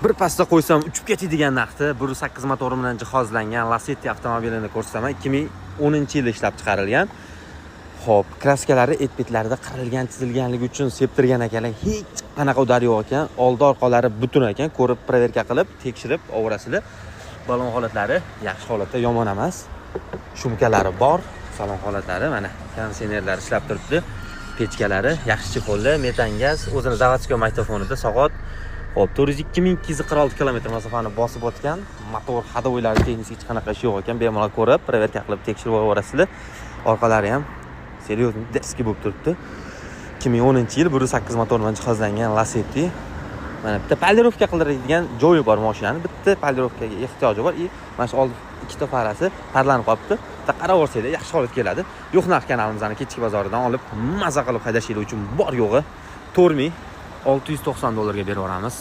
bir pastda qo'ysam uchib ketadigan narxda 1.8 motori bilan jihozlangan Lacetti avtomobilini ko'rsataman. 2010-yilda ishlab chiqarilgan. Xo'p, kraskalari etbetlarida qirilgan, chizilganligi uchun septirgan ekanlar. Hech qanaqa udari yo'q ekan. Oldi orqalari butun ekan. Ko'rib, proverka qilib, tekshirib, ovorasizlar. Balon holatlari yaxshi holatda, yomon emas. Shumkalari bor. Salon holatlari mana kondisionerlar ishlab turibdi. Pechkalari yaxshi qo'lda, metan gaz, o'zini zavodskiy maktofonida soat 402.246 km masofani bosib o'tgan. Motor hadovoylari texnik hech qanaqa ish yo'q ekan. Bemalol ko'rib, proverka qilib tekshirib ovorasizlar. Orqalari ham seryozni diski bo'lib turibdi. 2010-yil 1.8 motor bilan jihozlangan Lacetti. Mana bitta polirovka qiladigan joyi bor mashinani. Bitta polirovkaga ehtiyoji bor. Mana shu old ikkita farasi parlanib qolibdi. Bitta qarab olsanglar yaxshi holat keladi. Yo'q narx kanalimizdan kechki bozoridan olib maza qilib haydashingiz uchun bor yo'g'i $4,690 ga berib yuboramiz.